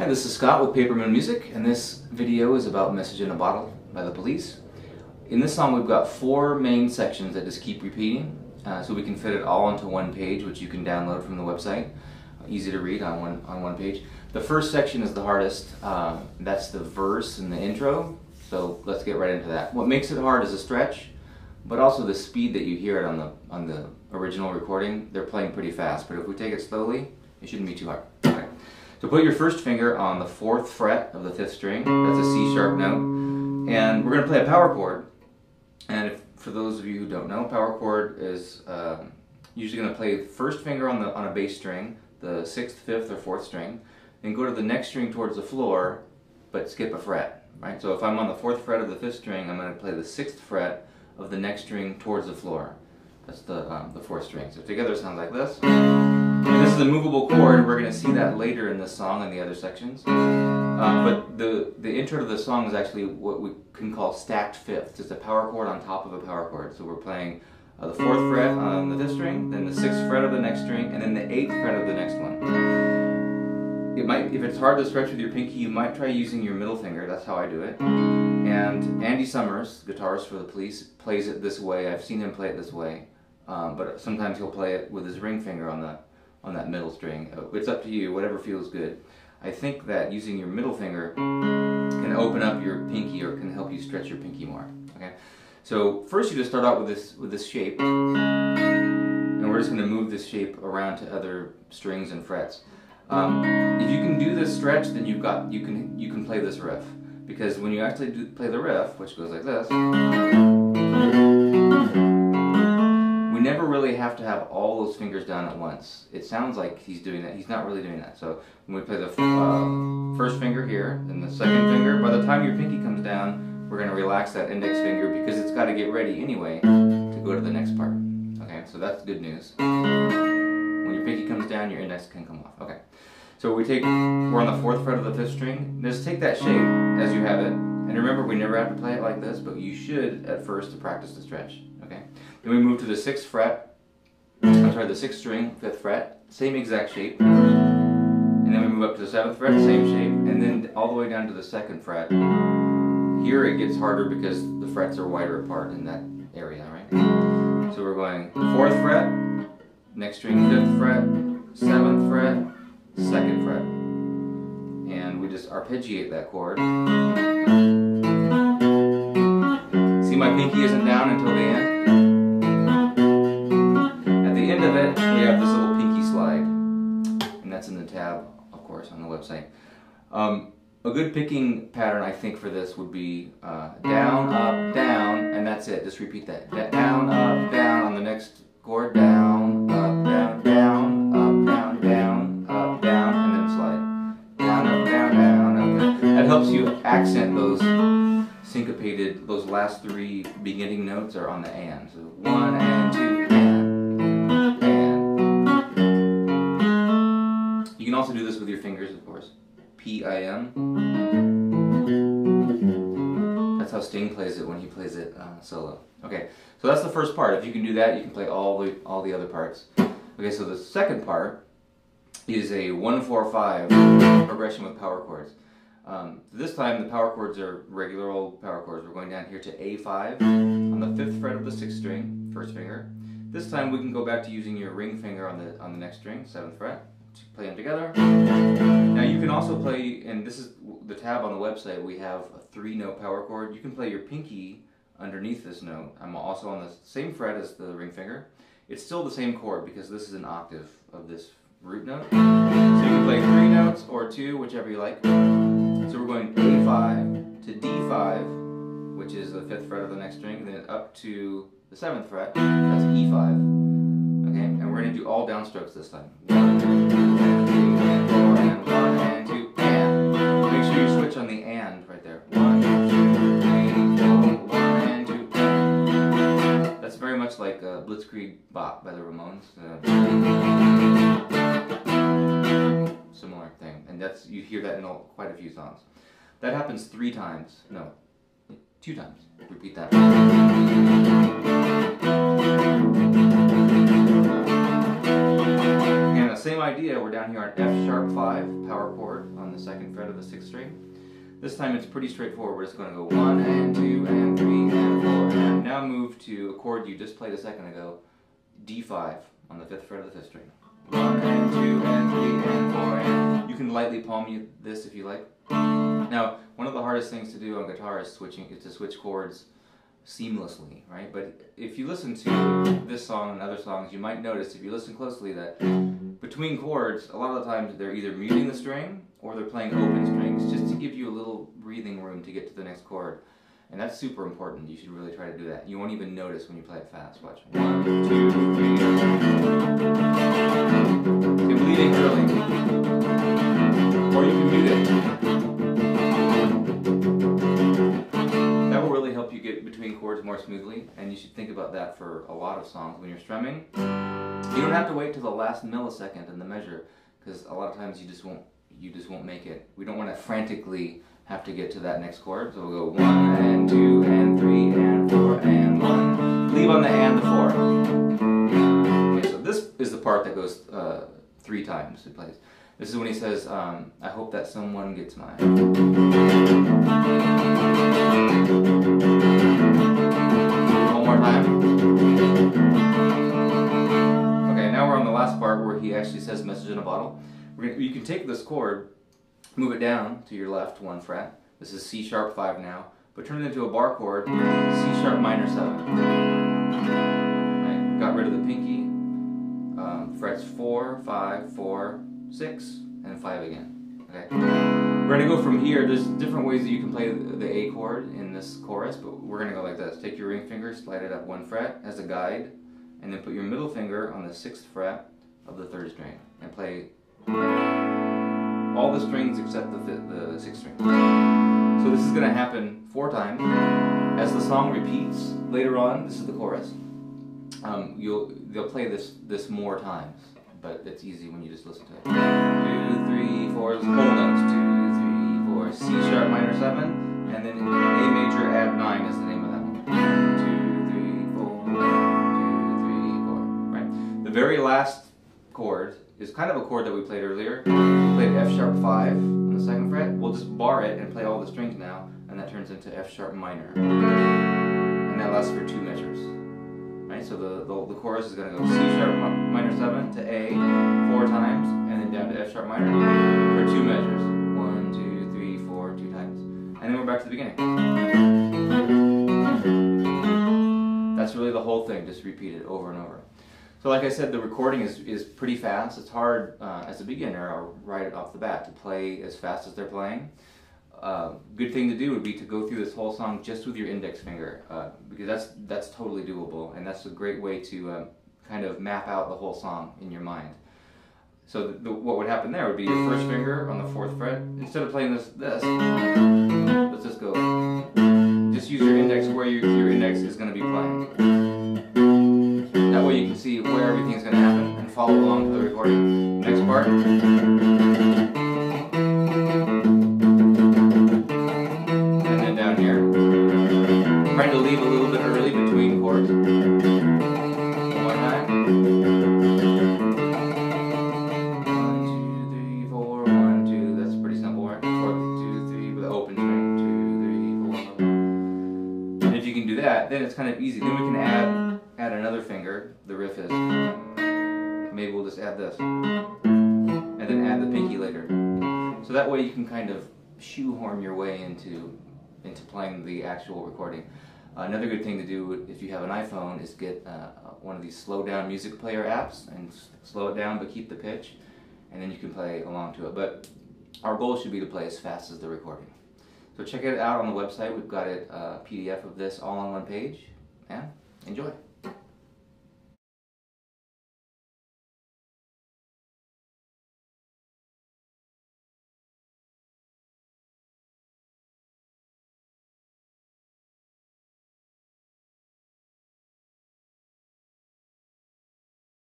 Hi, this is Scott with Paper Moon Music, and this video is about Message in a Bottle by the Police. In this song we've got four main sections that just keep repeating, so we can fit it all onto one page, which you can download from the website. Easy to read on one page. The first section is the hardest. That's the verse and the intro, so let's get right into that. What makes it hard is a stretch, but also the speed that you hear it on the original recording. They're playing pretty fast, but if we take it slowly, it shouldn't be too hard. Okay. So put your first finger on the 4th fret of the 5th string. That's a C sharp note. And we're going to play a power chord. And for those of you who don't know, power chord is usually going to play first finger on a bass string, the 6th, 5th, or 4th string, then go to the next string towards the floor, but skip a fret. Right? So if I'm on the 4th fret of the 5th string, I'm going to play the 6th fret of the next string towards the floor. That's the 4th string. So together it sounds like this. And this is a movable chord. We're going to see that later in this song and the other sections. But the intro to the song is actually what we can call stacked fifths. It's a power chord on top of a power chord. So we're playing the 4th fret on the 5th string, then the 6th fret of the next string, and then the 8th fret of the next one. If it's hard to stretch with your pinky, you might try using your middle finger. That's how I do it. And Andy Summers, guitarist for the Police, plays it this way. I've seen him play it this way. But sometimes he'll play it with his ring finger on that middle string. It's up to you, whatever feels good. I think that using your middle finger can open up your pinky, or can help you stretch your pinky more. Okay. So first you just start out with this shape, and we're just going to move this shape around to other strings and frets. If you can do this stretch, then you can play this riff, because when you actually play the riff, which goes like this, we never really have to have all those fingers down at once. It sounds like he's doing that. He's not really doing that. So when we play the first finger here, then the second finger, by the time your pinky comes down, we're going to relax that index finger, because it's got to get ready anyway to go to the next part. Okay, so that's good news. When your pinky comes down, your index can come off. Okay, so we're on the 4th fret of the 5th string. Just take that shape as you have it, and remember, we never have to play it like this, but you should at first to practice the stretch. Okay, then we move to the 6th fret. The 6th string, 5th fret, same exact shape, and then we move up to the 7th fret, same shape, and then all the way down to the 2nd fret. Here it gets harder because the frets are wider apart in that area, right? So we're going 4th fret, next string 5th fret, 7th fret, 2nd fret, and we just arpeggiate that chord. See, my pinky isn't down until the end. At the end of it, we have this little pinky slide, and that's in the tab, of course, on the website. A good picking pattern, I think, for this would be down, up, down, and that's it. Just repeat that. Down, up, down on the next chord. Down, up, down, down, up, down, down, up, down, and then slide. Down, up, down, down, up, down. That helps you accent those syncopated, those last 3 beginning notes are on the and. So 1 and 2 and. You can also do this with your fingers, of course. P-I-M. That's how Sting plays it when he plays it solo. Okay, so that's the first part. If you can do that, you can play all the other parts. Okay, so the second part is a 1-4-5 progression with power chords. This time the power chords are regular old power chords. We're going down here to A5 on the 5th fret of the 6th string, first finger. This time we can go back to using your ring finger on the next string, 7th fret. Play them together. Now you can also play, and this is the tab on the website, we have a 3-note power chord. You can play your pinky underneath this note. I'm also on the same fret as the ring finger. It's still the same chord because this is an octave of this root note. So you can play 3 notes or 2, whichever you like. So we're going A5 to D5, which is the 5th fret of the next string, and then up to the 7th fret, that's E5. Okay, and we're going to do all downstrokes this time. 1, 2, 3, and 4, and 1, and 2, and. Make sure you switch on the and right there. 1, 2, 3, 4, 1, and 2, and. That's very much like Blitzkrieg Bop by the Ramones. Similar thing, and you hear that in quite a few songs. That happens 3 times. No, 2 times. Repeat that. Same idea, we're down here on F sharp 5, power chord on the 2nd fret of the 6th string. This time it's pretty straightforward. We're just going to go 1 and 2 and 3 and 4 and now move to a chord you just played a second ago, D5 on the 5th fret of the 5th string. 1 and 2 and 3 and 4 and you can lightly palm this if you like. Now, one of the hardest things to do on guitar is to switch chords seamlessly, right? But if you listen to this song and other songs, you might notice, if you listen closely, that between chords, a lot of the times they're either muting the string or they're playing open strings just to give you a little breathing room to get to the next chord. And that's super important. You should really try to do that. You won't even notice when you play it fast. Watch. 1, 2, 3. Okay, bleeding early. Or you can mute it. That will really help you get between chords more smoothly, and you should think about that for a lot of songs. When you're strumming, you don't have to wait till the last millisecond in the measure, because a lot of times you just won't make it. We don't want to frantically have to get to that next chord, so we'll go 1 and 2 and 3 and 4 and 1. Leave on the and the 4. Okay, so this is the part that goes 3 times. It plays. This is when he says, I hope that someone gets mine. One more time. Okay, now we're on the last part where he actually says message in a bottle. You can take this chord, move it down to your left 1 fret. This is C sharp 5 now, but turn it into a bar chord, C sharp minor 7. Right, got rid of the pinky. Frets 4, 5, 4, 6, and 5 again. Okay. We're going to go from here. There's different ways that you can play the A chord in this chorus, but we're going to go like this. Take your ring finger, slide it up 1 fret as a guide, and then put your middle finger on the 6th fret of the 3rd string, and play all the strings except the 6th string. So this is going to happen 4 times. As the song repeats later on, this is the chorus. They'll play this more times, but it's easy when you just listen to it. 2, 3, 4, whole notes. 2, 3, 4, C sharp minor 7, and then A major add 9 is the name of that one. 2, 3, 4, 2, 3, 4. Right. The very last chord is kind of a chord that we played earlier. We played F sharp 5 on the 2nd fret. We'll just bar it and play all the strings now, and that turns into F sharp minor, and that lasts for 2 measures. Right, so the chorus is going to go C sharp minor 7 to A 4 times, and then down to F sharp minor for 2 measures. 1, 2, 3, 4, 2 times. And then we're back to the beginning. That's really the whole thing, just repeat it over and over. So like I said, the recording is pretty fast. It's hard as a beginner or right off the bat to play as fast as they're playing. Good thing to do would be to go through this whole song just with your index finger, because that's totally doable, and that's a great way to kind of map out the whole song in your mind. So what would happen there would be your first finger on the 4th fret. Instead of playing this, let's just go. Just use your index where your index is going to be playing. That way you can see where everything's going to happen and follow along to the recording. Next part. Trying to leave a little bit early between chords. One more time. 1, 2, 3, 4, 1, 2. That's pretty simple, right? 4, 2, 3 with an open string. 2, 3, 4. And if you can do that, then it's kind of easy. Then we can add another finger. The riff is. Maybe we'll just add this, and then add the pinky later. So that way you can kind of shoehorn your way into playing the actual recording. Another good thing to do if you have an iPhone is get one of these slow down music player apps and slow it down but keep the pitch, and then you can play along to it. But our goal should be to play as fast as the recording. So check it out on the website. We've got a PDF of this all on one page, and enjoy.